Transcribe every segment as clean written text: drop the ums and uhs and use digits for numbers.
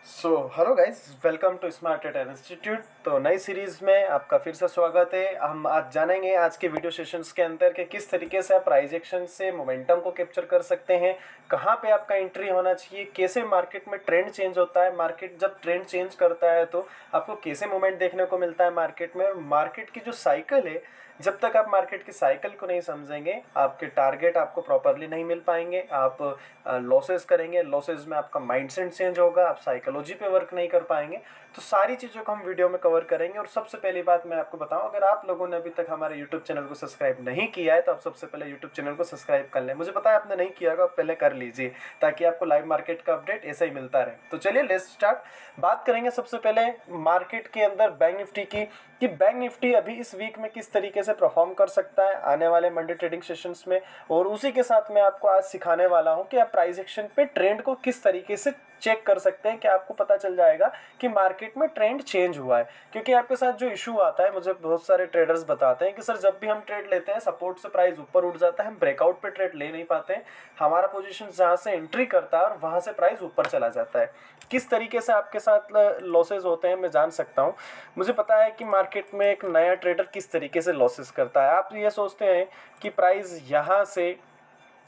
Hello guys, welcome to Smart Trader Institute. तो नई series में आपका फिर से स्वागत है। हम आज जानेंगे आज के वीडियो सेशंस के अंदर कि किस तरीके से आप प्राइस एक्शन से मोमेंटम को कैप्चर कर सकते हैं, कहाँ पे आपका एंट्री होना चाहिए, कैसे मार्केट में ट्रेंड चेंज होता है, मार्केट जब ट्रेंड चेंज करता है तो आपको कैसे मोमेंट देखने को मिलता है मार्केट में, और मार्केट की जो साइकिल है, जब तक आप मार्केट की साइकिल को नहीं समझेंगे आपके टारगेट आपको प्रॉपरली नहीं मिल पाएंगे। आप लॉसेस करेंगे, लॉसेस में आपका माइंडसेट चेंज होगा, आप साइकोलॉजी पे वर्क नहीं कर पाएंगे। तो सारी चीज़ों को हम वीडियो में कवर करेंगे। और सबसे पहली बात मैं आपको बताऊं, अगर आप लोगों ने अभी तक हमारे यूट्यूब चैनल को सब्सक्राइब नहीं किया है तो आप सबसे पहले यूट्यूब चैनल को सब्सक्राइब कर लें। मुझे पता है आपने नहीं किया होगा, आप पहले कर लीजिए ताकि आपको लाइव मार्केट का अपडेट ऐसा ही मिलता रहे। तो चलिए लेट्स स्टार्ट। बात करेंगे सबसे पहले मार्केट के अंदर बैंक निफ्टी की, कि बैंक निफ्टी अभी इस वीक में किस तरीके से परफॉर्म कर सकता है आने वाले मंडे ट्रेडिंग सेशंस में। और उसी के साथ मैं आपको आज सिखाने वाला हूं कि आप प्राइस एक्शन पे ट्रेंड को किस तरीके से चेक कर सकते हैं, कि आपको पता चल जाएगा कि मार्केट में ट्रेंड चेंज हुआ है। क्योंकि आपके साथ जो इशू आता है, मुझे बहुत सारे ट्रेडर्स बताते हैं कि सर जब भी हम ट्रेड लेते हैं सपोर्ट से प्राइस ऊपर उठ जाता है, हम ब्रेकआउट पे ट्रेड ले नहीं पाते हैं, हमारा पोजीशन जहाँ से एंट्री करता है और वहाँ से प्राइस ऊपर चला जाता है। किस तरीके से आपके साथ लॉसेज होते हैं मैं जान सकता हूँ। मुझे पता है कि मार्केट में एक नया ट्रेडर किस तरीके से लॉसेस करता है। आप ये सोचते हैं कि प्राइस यहाँ से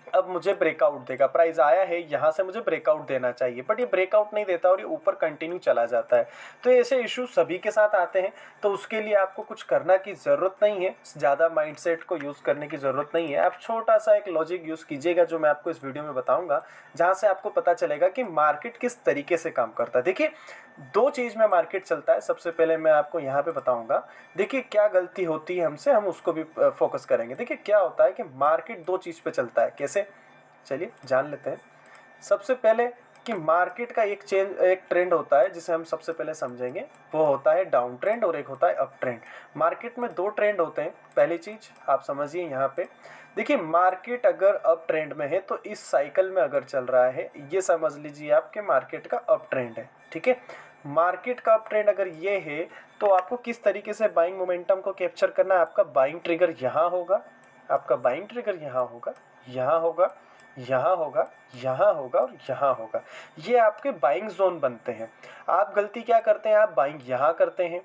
अब मुझे ब्रेकआउट देगा, प्राइस आया है यहाँ से मुझे ब्रेकआउट देना चाहिए, बट ये ब्रेकआउट नहीं देता और ये ऊपर कंटिन्यू चला जाता है। तो ऐसे इशू सभी के साथ आते हैं। तो उसके लिए आपको कुछ करना की ज़रूरत नहीं है, ज़्यादा माइंडसेट को यूज़ करने की ज़रूरत नहीं है। आप छोटा सा एक लॉजिक यूज़ कीजिएगा जो मैं आपको इस वीडियो में बताऊँगा, जहाँ से आपको पता चलेगा कि मार्केट किस तरीके से काम करता है। देखिए, दो चीज़ में मार्केट चलता है। सबसे पहले मैं आपको यहाँ पे बताऊँगा, देखिए क्या गलती होती है हमसे, हम उसको भी फोकस करेंगे। देखिए क्या होता है कि मार्केट दो चीज़ पे चलता है। कैसे, चलिए जान लेते हैं। सबसे पहले कि मार्केट का एक ट्रेंड होता है जिसे हम सबसे पहले समझेंगे, वो होता है डाउन ट्रेंड और एक होता है अप ट्रेंड। मार्केट में दो ट्रेंड होते हैं। पहली चीज़ आप समझिए यहाँ पे, देखिए मार्केट अगर अप ट्रेंड में है तो इस साइकिल में अगर चल रहा है, ये समझ लीजिए आपके मार्केट का अप ट्रेंड है। ठीक है, मार्केट का अप ट्रेंड अगर ये है तो आपको किस तरीके से बाइंग मोमेंटम को कैप्चर करना है। आपका बाइंग ट्रिगर यहाँ होगा, आपका बाइंग ट्रिगर यहाँ होगा, यहाँ होगा, यहाँ होगा, यहाँ होगा और यहाँ होगा। ये आपके बाइंग जोन बनते हैं। आप गलती क्या करते हैं, आप बाइंग यहाँ करते हैं,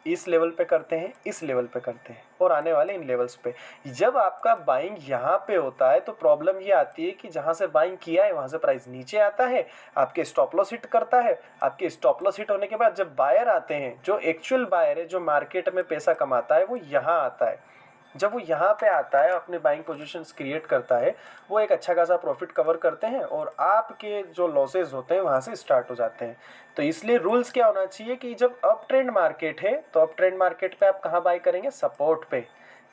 इस लेवल पे करते हैं, इस लेवल पे करते हैं और आने वाले इन लेवल्स पे। जब आपका बाइंग यहाँ पे होता है तो प्रॉब्लम ये आती है कि जहाँ से बाइंग किया है वहाँ से प्राइस नीचे आता है, आपके स्टॉप लॉस हिट करता है। आपके स्टॉप लॉस हिट होने के बाद जब बायर आते हैं, जो एक्चुअल बायर है, जो मार्केट में पैसा कमाता है, वो यहाँ आता है। जब वो यहाँ पे आता है, अपने बाइंग पोजीशंस क्रिएट करता है, वो एक अच्छा खासा प्रॉफिट कवर करते हैं और आपके जो लॉसेज होते हैं वहाँ से स्टार्ट हो जाते हैं। तो इसलिए रूल्स क्या होना चाहिए कि जब अप ट्रेंड मार्केट है तो अप ट्रेंड मार्केट पे आप कहाँ बाई करेंगे, सपोर्ट पे।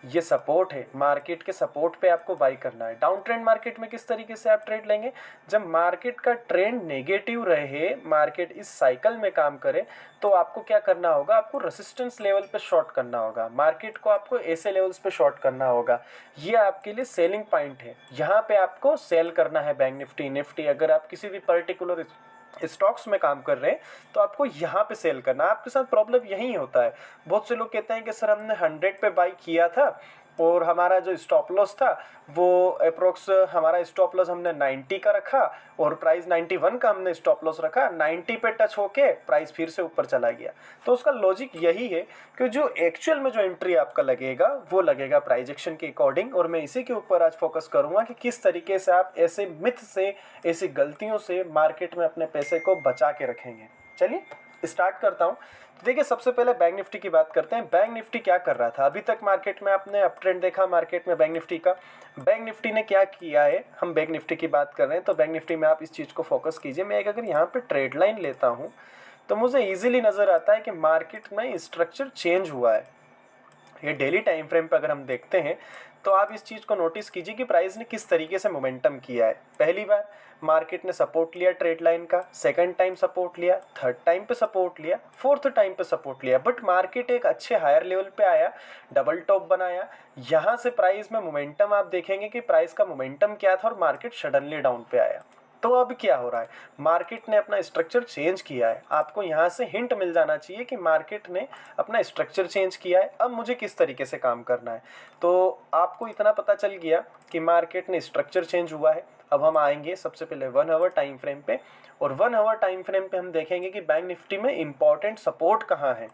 ये सपोर्ट है, मार्केट के सपोर्ट पे आपको बाई करना है। डाउन ट्रेंड मार्केट में किस तरीके से आप ट्रेड लेंगे, जब मार्केट का ट्रेंड नेगेटिव रहे, मार्केट इस साइकिल में काम करे, तो आपको क्या करना होगा, आपको रेसिस्टेंस लेवल पे शॉर्ट करना होगा। मार्केट को आपको ऐसे लेवल्स पे शॉर्ट करना होगा। ये आपके लिए सेलिंग पॉइंट है, यहाँ पे आपको सेल करना है। बैंक निफ्टी अगर आप किसी भी पर्टिकुलर स्टॉक्स में काम कर रहे हैं तो आपको यहाँ पे सेल करना है। आपके साथ प्रॉब्लम यही होता है। बहुत से लोग कहते हैं कि सर हमने 100 पे बाई किया था और हमारा जो स्टॉप लॉस था वो अप्रोक्स, हमारा स्टॉप लॉस हमने 90 का रखा और प्राइस 91 का हमने स्टॉप लॉस रखा, 90 पे टच होके प्राइस फिर से ऊपर चला गया। तो उसका लॉजिक यही है कि जो एक्चुअल में जो एंट्री आपका लगेगा वो लगेगा प्राइस एक्शन के अकॉर्डिंग। और मैं इसी के ऊपर आज फोकस करूंगा कि किस तरीके से आप ऐसे मिथ से, ऐसी गलतियों से मार्केट में अपने पैसे को बचा के रखेंगे। चलिए स्टार्ट करता हूँ। तो देखिए सबसे पहले बैंक निफ्टी की बात करते हैं। बैंक निफ्टी क्या कर रहा था अभी तक मार्केट में, आपने अप ट्रेंड देखा मार्केट में बैंक निफ्टी का। बैंक निफ्टी ने क्या किया है, हम बैंक निफ्टी की बात कर रहे हैं तो बैंक निफ्टी में आप इस चीज़ को फोकस कीजिए। मैं एक अगर यहाँ पे ट्रेड लाइन लेता हूँ तो मुझे ईजिली नज़र आता है कि मार्केट में स्ट्रक्चर चेंज हुआ है। ये डेली टाइम फ्रेम पे अगर हम देखते हैं तो आप इस चीज़ को नोटिस कीजिए कि प्राइस ने किस तरीके से मोमेंटम किया है। पहली बार मार्केट ने सपोर्ट लिया ट्रेड लाइन का, सेकंड टाइम सपोर्ट लिया, थर्ड टाइम पे सपोर्ट लिया, फोर्थ टाइम पे सपोर्ट लिया, बट मार्केट एक अच्छे हायर लेवल पे आया, डबल टॉप बनाया। यहाँ से प्राइस में मोमेंटम आप देखेंगे कि प्राइस का मोमेंटम क्या था और मार्केट सडनली डाउन पे आया। तो अब क्या हो रहा है, मार्केट ने अपना स्ट्रक्चर चेंज किया है। आपको यहाँ से हिंट मिल जाना चाहिए कि मार्केट ने अपना स्ट्रक्चर चेंज किया है, अब मुझे किस तरीके से काम करना है। तो आपको इतना पता चल गया कि मार्केट ने स्ट्रक्चर चेंज हुआ है। अब हम आएंगे सबसे पहले 1 आवर टाइम फ्रेम पे, और 1 आवर टाइम फ्रेम पे हम देखेंगे कि बैंक निफ्टी में इंपॉर्टेंट सपोर्ट कहाँ है,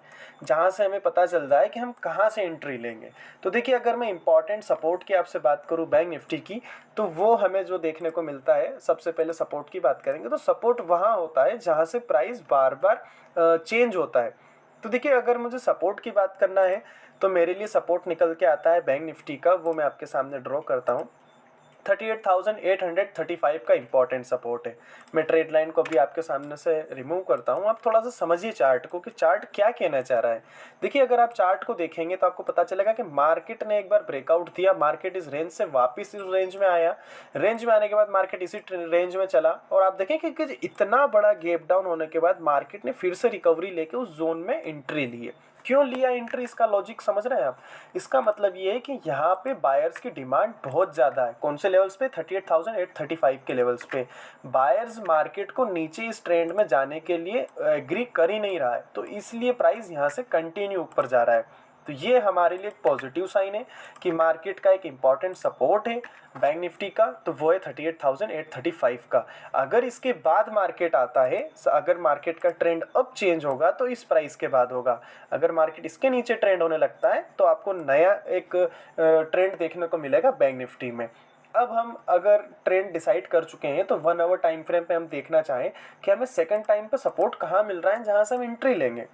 जहाँ से हमें पता चल रहा है कि हम कहाँ से एंट्री लेंगे। तो देखिए, अगर मैं इंपॉर्टेंट सपोर्ट की आपसे बात करूँ बैंक निफ्टी की, तो वो हमें जो देखने को मिलता है, सबसे पहले सपोर्ट की बात करेंगे तो सपोर्ट वहाँ होता है जहाँ से प्राइस बार बार चेंज होता है। तो देखिए, अगर मुझे सपोर्ट की बात करना है तो मेरे लिए सपोर्ट निकल के आता है बैंक निफ्टी का, वो मैं आपके सामने ड्रॉ करता हूँ। 38,835 का इंपॉर्टेंट सपोर्ट है। मैं ट्रेड लाइन को भी आपके सामने से रिमूव करता हूँ। आप थोड़ा सा समझिए चार्ट को कि चार्ट क्या कहना चाह रहा है। देखिए, अगर आप चार्ट को देखेंगे तो आपको पता चलेगा कि मार्केट ने एक बार ब्रेकआउट दिया, मार्केट इस रेंज से वापस इस रेंज में आया, रेंज में आने के बाद मार्केट इसी रेंज में चला, और आप देखें कि इतना बड़ा गैप डाउन होने के बाद मार्केट ने फिर से रिकवरी लेके उस जोन में एंट्री ली है। क्यों लिया एंट्री, इसका लॉजिक समझ रहे हैं आप। इसका मतलब ये है कि यहाँ पे बायर्स की डिमांड बहुत ज़्यादा है। कौन से लेवल्स पे, 38,835 के लेवल्स पे बायर्स मार्केट को नीचे इस ट्रेंड में जाने के लिए एग्री कर ही नहीं रहा है, तो इसलिए प्राइस यहाँ से कंटिन्यू ऊपर जा रहा है। तो ये हमारे लिए एक पॉजिटिव साइन है कि मार्केट का एक इम्पॉर्टेंट सपोर्ट है बैंक निफ्टी का, तो वो है 38,835 का। अगर इसके बाद मार्केट आता है, अगर मार्केट का ट्रेंड अब चेंज होगा तो इस प्राइस के बाद होगा। अगर मार्केट इसके नीचे ट्रेंड होने लगता है तो आपको नया एक ट्रेंड देखने को मिलेगा बैंक निफ्टी में। अब हम अगर ट्रेंड डिसाइड कर चुके हैं तो 1 आवर टाइम फ्रेम पे हम देखना चाहें कि हमें सेकंड टाइम पे सपोर्ट कहाँ मिल रहा है जहाँ से हम एंट्री लेंगे,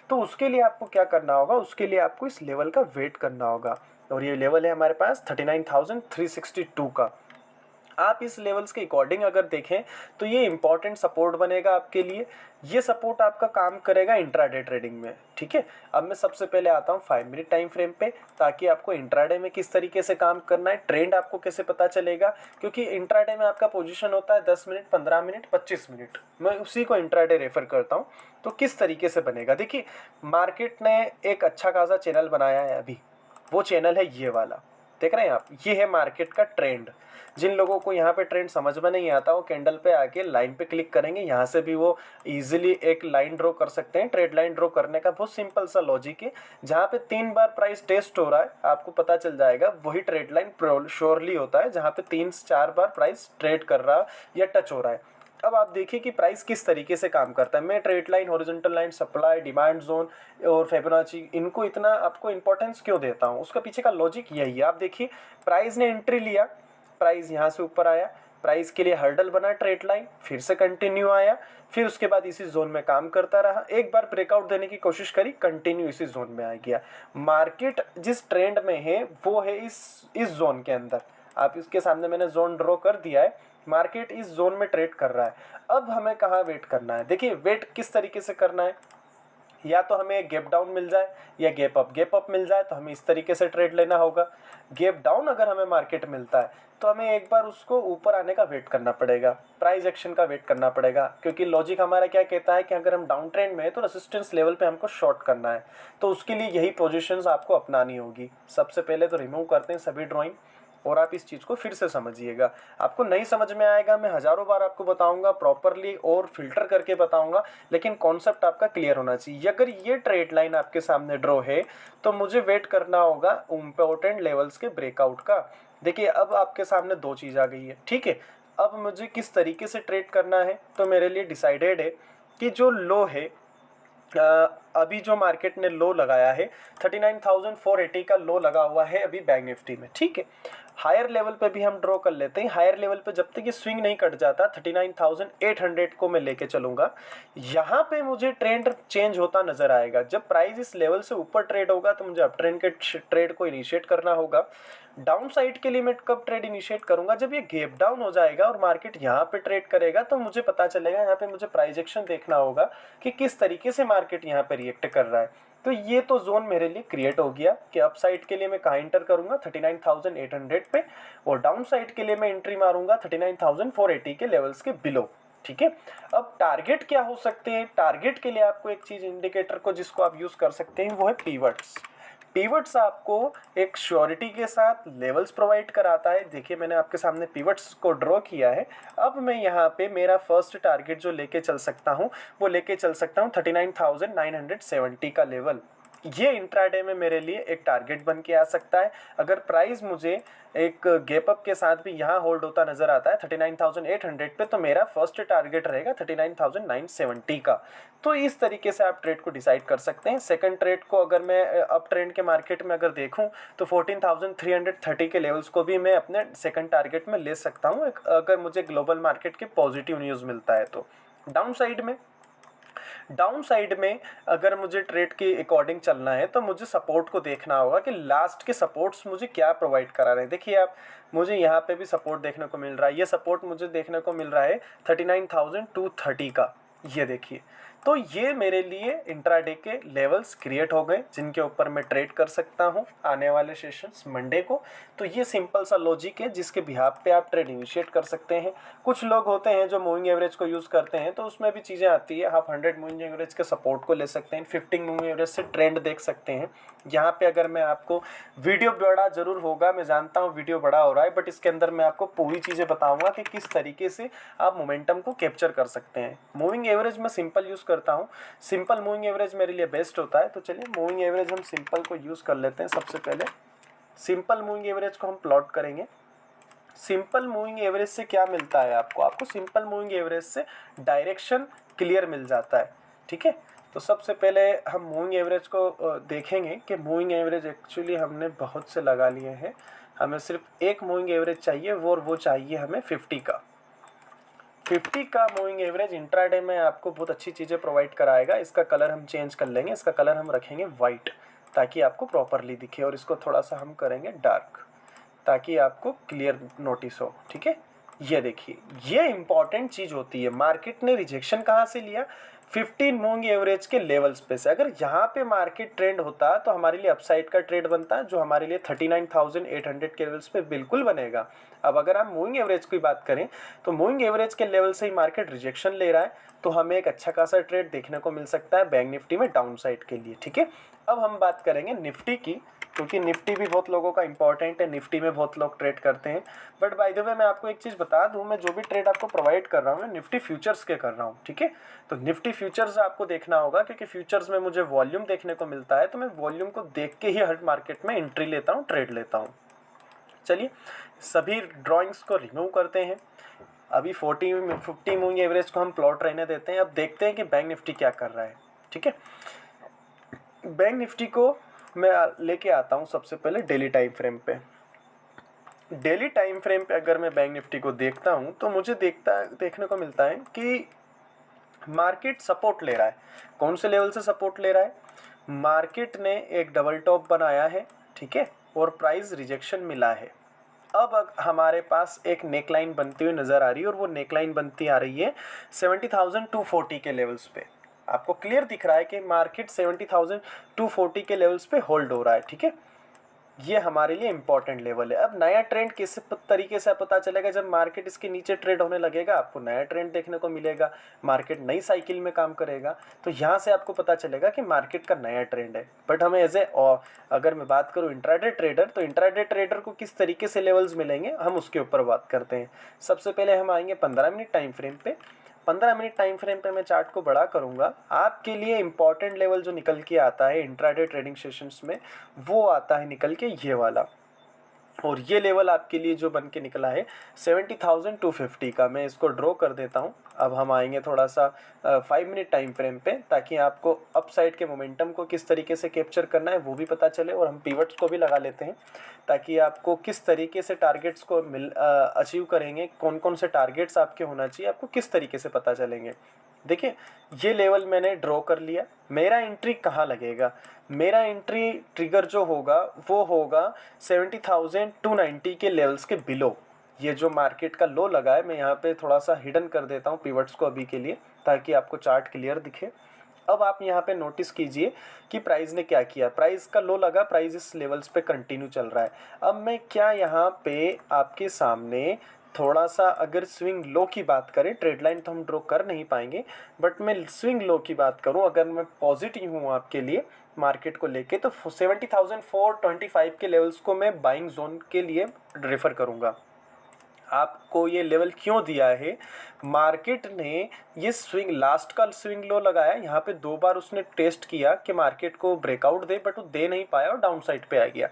तो उसके लिए आपको क्या करना होगा, उसके लिए आपको इस लेवल का वेट करना होगा, और ये लेवल है हमारे पास 39,362 का। आप इस लेवल्स के अकॉर्डिंग अगर देखें तो ये इंपॉर्टेंट सपोर्ट बनेगा आपके लिए। ये सपोर्ट आपका काम करेगा इंट्राडे ट्रेडिंग में, ठीक है। अब मैं सबसे पहले आता हूँ 5 मिनट टाइम फ्रेम पे, ताकि आपको इंट्राडे में किस तरीके से काम करना है, ट्रेंड आपको कैसे पता चलेगा, क्योंकि इंट्राडे में आपका पोजीशन होता है 10 मिनट, 15 मिनट, 25 मिनट। मैं उसी को इंट्राडे रेफर करता हूँ। तो किस तरीके से बनेगा, देखिए मार्केट ने एक अच्छा खासा चैनल बनाया है अभी, वो चैनल है ये वाला, देख रहे हैं आप, ये है मार्केट का ट्रेंड। जिन लोगों को यहाँ पे ट्रेंड समझ में नहीं आता, वो कैंडल पे आके लाइन पे क्लिक करेंगे, यहाँ से भी वो इजीली एक लाइन ड्रॉ कर सकते हैं। ट्रेड लाइन ड्रॉ करने का बहुत सिंपल सा लॉजिक है, जहाँ पे 3 बार प्राइस टेस्ट हो रहा है आपको पता चल जाएगा, वही ट्रेड लाइन श्योरली होता है जहाँ पे 3 से 4 बार प्राइस ट्रेड कर रहा है या टच हो रहा है। अब आप देखिए कि प्राइस किस तरीके से काम करता है। मैं trade line, horizontal line, supply, demand zone और फिबोनाची, इनको इतना आपको इंपॉर्टेंस क्यों देता हूँ, उसका पीछे का लॉजिक यही है। आप देखिए, प्राइस ने एंट्री लिया, प्राइस यहाँ से ऊपर आया, प्राइस के लिए हर्डल बना ट्रेड लाइन, फिर से कंटिन्यू आया, फिर उसके बाद इसी जोन में काम करता रहा, एक बार ब्रेकआउट देने की कोशिश करी, कंटिन्यू इसी जोन में आ गया। मार्केट जिस ट्रेंड में है वो है इस जोन के अंदर। आप इसके सामने मैंने जोन ड्रॉ कर दिया है, मार्केट इस जोन में ट्रेड कर रहा है। अब हमें कहाँ वेट करना है, देखिए वेट किस तरीके से करना है, या तो हमें गैप डाउन मिल जाए या गैप अप मिल जाए, तो हमें इस तरीके से ट्रेड लेना होगा। गैप डाउन अगर हमें मार्केट मिलता है तो हमें एक बार उसको ऊपर आने का वेट करना पड़ेगा, प्राइस एक्शन का वेट करना पड़ेगा, क्योंकि लॉजिक हमारा क्या कहता है कि अगर हम डाउन ट्रेंड में है तो रेसिस्टेंस लेवल पे हमको शॉर्ट करना है, तो उसके लिए यही पोजीशंस आपको अपनानी होगी। सबसे पहले तो रिमूव करते हैं सभी ड्राइंग, और आप इस चीज़ को फिर से समझिएगा। आपको नहीं समझ में आएगा, मैं हज़ारों बार आपको बताऊंगा प्रॉपरली और फिल्टर करके बताऊंगा, लेकिन कॉन्सेप्ट आपका क्लियर होना चाहिए। अगर ये ट्रेड लाइन आपके सामने ड्रॉ है तो मुझे वेट करना होगा इम्पोर्टेंट लेवल्स के ब्रेकआउट का। देखिए, अब आपके सामने 2 चीज़ आ गई है, ठीक है। अब मुझे किस तरीके से ट्रेड करना है, तो मेरे लिए डिसाइडेड है कि जो लो है, अभी जो मार्केट ने लो लगाया है 39,480 का लो लगा हुआ है अभी बैंक निफ्टी में, ठीक है। हायर लेवल पे भी हम ड्रॉ कर लेते हैं। हायर लेवल पे जब तक ये स्विंग नहीं कट जाता 39,800 को मैं लेके चलूंगा। यहाँ पे मुझे ट्रेंड चेंज होता नजर आएगा। जब प्राइस इस लेवल से ऊपर ट्रेड होगा तो मुझे अप ट्रेंड के ट्रेड को इनिशिएट करना होगा। डाउन साइड के लिए मैं कब ट्रेड इनिशिएट करूंगा, जब ये गैप डाउन हो जाएगा और मार्केट यहाँ पे ट्रेड करेगा, तो मुझे पता चलेगा, यहाँ पे मुझे प्राइस एक्शन देखना होगा कि किस तरीके से मार्केट यहाँ पे रिएक्ट कर रहा है। तो ये तो जोन मेरे लिए क्रिएट हो गया कि अप साइड के लिए मैं कहाँ इंटर करूंगा 39,800 पे, और डाउन साइड के लिए मैं एंट्री मारूंगा 39,480 के लेवल्स के बिलो, ठीक है। अब टारगेट क्या हो सकते हैं, टारगेट के लिए आपको एक चीज इंडिकेटर को जिसको आप यूज कर सकते हैं वो है पीवट्स। पीवट्स आपको एक श्योरिटी के साथ लेवल्स प्रोवाइड कराता है। देखिए, मैंने आपके सामने पीवट्स को ड्रॉ किया है। अब मैं यहाँ पे मेरा फर्स्ट टारगेट जो लेके चल सकता हूँ वो लेके चल सकता हूँ 39,970 का लेवल। ये इंट्राडे में मेरे लिए एक टारगेट बन के आ सकता है। अगर प्राइस मुझे एक गैप अप के साथ भी यहाँ होल्ड होता नज़र आता है 39,800 पे, तो मेरा फर्स्ट टारगेट रहेगा 39,970 का। तो इस तरीके से आप ट्रेड को डिसाइड कर सकते हैं। सेकंड ट्रेड को अगर मैं अप ट्रेंड के मार्केट में अगर देखूं तो 14,330 के लेवल्स को भी मैं अपने सेकंड टारगेट में ले सकता हूं, अगर मुझे ग्लोबल मार्केट के पॉजिटिव न्यूज़ मिलता है तो। डाउन साइड में अगर मुझे ट्रेड के अकॉर्डिंग चलना है तो मुझे सपोर्ट को देखना होगा कि लास्ट के सपोर्ट्स मुझे क्या प्रोवाइड करा रहे हैं। देखिए आप, मुझे यहाँ पे भी सपोर्ट देखने को मिल रहा है, ये सपोर्ट मुझे देखने को मिल रहा है 39,230 का, ये देखिए। तो ये मेरे लिए इंट्राडे के लेवल्स क्रिएट हो गए जिनके ऊपर मैं ट्रेड कर सकता हूँ आने वाले सेशंस मंडे को। तो ये सिंपल सा लॉजिक है जिसके बिहाफ पे आप ट्रेड इनिशिएट कर सकते हैं। कुछ लोग होते हैं जो मूविंग एवरेज को यूज़ करते हैं, तो उसमें भी चीज़ें आती है। आप 100 मूविंग एवरेज के सपोर्ट को ले सकते हैं, 15 मूविंग एवरेज से ट्रेंड देख सकते हैं। यहाँ पे अगर मैं आपको, वीडियो बड़ा ज़रूर होगा, मैं जानता हूँ वीडियो बड़ा हो रहा है, बट इसके अंदर मैं आपको पूरी चीज़ें बताऊँगा कि किस तरीके से आप मोमेंटम को कैप्चर कर सकते हैं। मूविंग एवरेज मैं सिंपल यूज़ करता हूँ, सिंपल मूविंग एवरेज मेरे लिए बेस्ट होता है। तो चलिए मूविंग एवरेज हम सिंपल को यूज़ कर लेते हैं। सबसे पहले सिंपल मूविंग एवरेज को हम प्लॉट करेंगे। सिंपल मूविंग एवरेज से क्या मिलता है आपको सिंपल मूविंग एवरेज से डायरेक्शन क्लियर मिल जाता है, ठीक है। तो सबसे पहले हम मूविंग एवरेज को देखेंगे कि मूविंग एवरेज एक्चुअली हमने बहुत से लगा लिए हैं, हमें सिर्फ एक मूविंग एवरेज चाहिए, वो चाहिए हमें 50 का। 50 का मूविंग एवरेज इंट्राडे में आपको बहुत अच्छी चीज़ें प्रोवाइड कराएगा। इसका कलर हम चेंज कर लेंगे, इसका कलर हम रखेंगे वाइट ताकि आपको प्रॉपरली दिखे, और इसको थोड़ा सा हम करेंगे डार्क ताकि आपको क्लियर नोटिस हो, ठीक है। ये देखिए, ये इंपॉर्टेंट चीज़ होती है। मार्केट ने रिजेक्शन कहाँ से लिया? 15 मूविंग एवरेज के लेवल्स पे से। अगर यहाँ पे मार्केट ट्रेंड होता तो हमारे लिए अपसाइड का ट्रेड बनता है, जो हमारे लिए 39,800 के लेवल्स पे बिल्कुल बनेगा। अब अगर हम मूविंग एवरेज की बात करें तो मूविंग एवरेज के लेवल से ही मार्केट रिजेक्शन ले रहा है, तो हमें एक अच्छा खासा ट्रेड देखने को मिल सकता है बैंक निफ्टी में डाउन साइड के लिए, ठीक है। अब हम बात करेंगे निफ्टी की, क्योंकि निफ्टी भी बहुत लोगों का इंपॉर्टेंट है, निफ्टी में बहुत लोग ट्रेड करते हैं। बट बाय द वे मैं आपको एक चीज़ बता दूं, मैं जो भी ट्रेड आपको प्रोवाइड कर रहा हूँ मैं निफ्टी फ्यूचर्स के कर रहा हूँ, ठीक है। तो निफ्टी फ्यूचर्स आपको देखना होगा, क्योंकि फ्यूचर्स में मुझे वॉल्यूम देखने को मिलता है, तो मैं वॉल्यूम को देख के ही हर मार्केट में एंट्री लेता हूँ, ट्रेड लेता हूँ। चलिए सभी ड्राइंग्स को रिमूव करते हैं। अभी 50 मूविंग एवरेज को हम प्लॉट रहने देते हैं। अब देखते हैं कि बैंक निफ्टी क्या कर रहा है, ठीक है। बैंक निफ्टी को मैं लेके आता हूँ सबसे पहले डेली टाइम फ्रेम पे। डेली टाइम फ्रेम पे अगर मैं बैंक निफ्टी को देखता हूँ तो मुझे देखने को मिलता है कि मार्केट सपोर्ट ले रहा है। कौन से लेवल से सपोर्ट ले रहा है? मार्केट ने एक डबल टॉप बनाया है, ठीक है, और प्राइस रिजेक्शन मिला है। अब हमारे पास एक नेकलाइन बनती हुई नज़र आ रही है, और वो नेकलाइन बनती आ रही है 70,240 के लेवल्स पे। आपको क्लियर दिख रहा है कि मार्केट 70,240 के लेवल्स पे होल्ड हो रहा है, ठीक है। ये हमारे लिए इंपॉर्टेंट लेवल है। अब नया ट्रेंड किस तरीके से पता चलेगा? जब मार्केट इसके नीचे ट्रेड होने लगेगा, आपको नया ट्रेंड देखने को मिलेगा, मार्केट नई साइकिल में काम करेगा, तो यहाँ से आपको पता चलेगा कि मार्केट का नया ट्रेंड है। बट हमें अगर मैं बात करूँ इंट्राडे ट्रेडर, तो इंट्राडे ट्रेडर को किस तरीके से लेवल्स मिलेंगे हम उसके ऊपर बात करते हैं। सबसे पहले हम आएंगे 15 मिनट टाइम फ्रेम पे। 15 मिनट टाइम फ्रेम पे मैं चार्ट को बड़ा करूंगा। आपके लिए इंपॉर्टेंट लेवल जो निकल के आता है इंट्राडे ट्रेडिंग सेशंस में, वो आता है निकल के ये वाला, और ये लेवल आपके लिए जो बन के निकला है 70,250 का। मैं इसको ड्रॉ कर देता हूँ। अब हम आएंगे थोड़ा सा 5 मिनट टाइम फ्रेम पे, ताकि आपको अप साइड के मोमेंटम को किस तरीके से कैप्चर करना है वो भी पता चले, और हम पिवट्स को भी लगा लेते हैं ताकि आपको किस तरीके से टारगेट्स को अचीव करेंगे, कौन कौन से टारगेट्स आपके होना चाहिए, आपको किस तरीके से पता चलेंगे। देखिए ये लेवल मैंने ड्रॉ कर लिया। मेरा एंट्री कहाँ लगेगा? मेरा एंट्री ट्रिगर जो होगा वो होगा 70,290 के लेवल्स के बिलो। ये जो मार्केट का लो लगा है, मैं यहाँ पे थोड़ा सा हिडन कर देता हूँ पिवट्स को अभी के लिए, ताकि आपको चार्ट क्लियर दिखे। अब आप यहाँ पे नोटिस कीजिए कि प्राइस ने क्या किया। प्राइस का लो लगा, प्राइस इस लेवल्स पे कंटिन्यू चल रहा है। अब मैं क्या यहाँ पे आपके सामने थोड़ा सा, अगर स्विंग लो की बात करें, ट्रेड लाइन तो हम ड्रॉ कर नहीं पाएंगे, बट मैं स्विंग लो की बात करूं, अगर मैं पॉजिटिव हूं आपके लिए मार्केट को लेके, तो 70,425 के लेवल्स को मैं बाइंग जोन के लिए रेफर करूंगा। आपको ये लेवल क्यों दिया है, मार्केट ने ये स्विंग लास्ट का स्विंग लो लगाया, यहाँ पे 2 बार उसने टेस्ट किया कि मार्केट को ब्रेकआउट दे, बट वो दे नहीं पाया और डाउन साइड पे आ गया।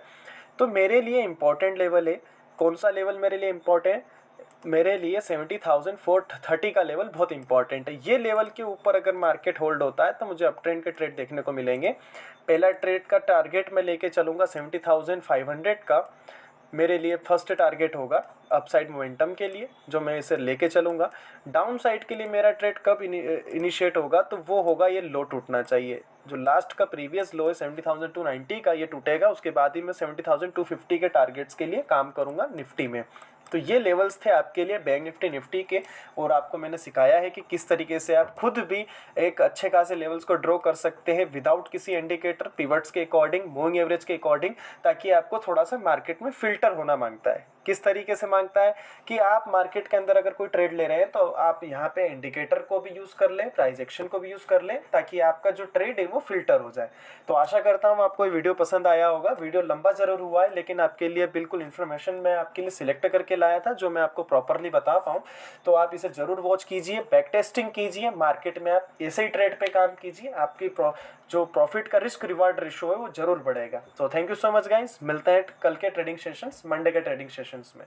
तो मेरे लिए इम्पॉर्टेंट लेवल है, कौन सा लेवल मेरे लिए इम्पॉर्टेंट है, मेरे लिए 70,430 का लेवल बहुत इंपॉर्टेंट है। ये लेवल के ऊपर अगर मार्केट होल्ड होता है तो मुझे अप ट्रेंड के ट्रेड देखने को मिलेंगे। पहला ट्रेड का टारगेट मैं लेके चलूँगा 70,500 का, मेरे लिए फर्स्ट टारगेट होगा अपसाइड मोमेंटम के लिए, जो मैं इसे लेके चलूँगा। डाउन साइड के लिए मेरा ट्रेड कब इनिशिएट होगा, तो वो होगा ये लो टूटना चाहिए, जो लास्ट का प्रीवियस लो है 70,290 का, ये टूटेगा, उसके बाद ही मैं 70,250 के टारगेट्स के लिए काम करूँगा निफ्टी में। तो ये लेवल्स थे आपके लिए बैंक निफ्टी के, और आपको मैंने सिखाया है कि किस तरीके से आप खुद भी एक अच्छे खासे लेवल्स को ड्रॉ कर सकते हैं विदाउट किसी इंडिकेटर, पिवट्स के अकॉर्डिंग, मूविंग एवरेज के अकॉर्डिंग, ताकि आपको थोड़ा सा मार्केट में फिल्टर होना मांगता है। किस तरीके से मांगता है कि आप मार्केट के अंदर अगर कोई ट्रेड ले रहे हैं तो आप यहाँ पे इंडिकेटर को भी यूज़ कर लें, प्राइस एक्शन को भी यूज़ कर लें, ताकि आपका जो ट्रेड है वो फिल्टर हो जाए। तो आशा करता हूँ आपको ये वीडियो पसंद आया होगा। वीडियो लंबा ज़रूर हुआ है, लेकिन आपके लिए बिल्कुल इन्फॉर्मेशन मैं आपके लिए सिलेक्ट करके लाया था जो मैं आपको प्रॉपरली बता पाऊँ। तो आप इसे ज़रूर वॉच कीजिए, बैक टेस्टिंग कीजिए, मार्केट में आप ऐसे ही ट्रेड पे काम कीजिए, आपकी जो प्रॉफिट का रिस्क रिवार्ड रेशो है वो जरूर बढ़ेगा। तो thank you so much guys, मिलते हैं कल के ट्रेडिंग सेशंस, मंडे के ट्रेडिंग सेशंस में।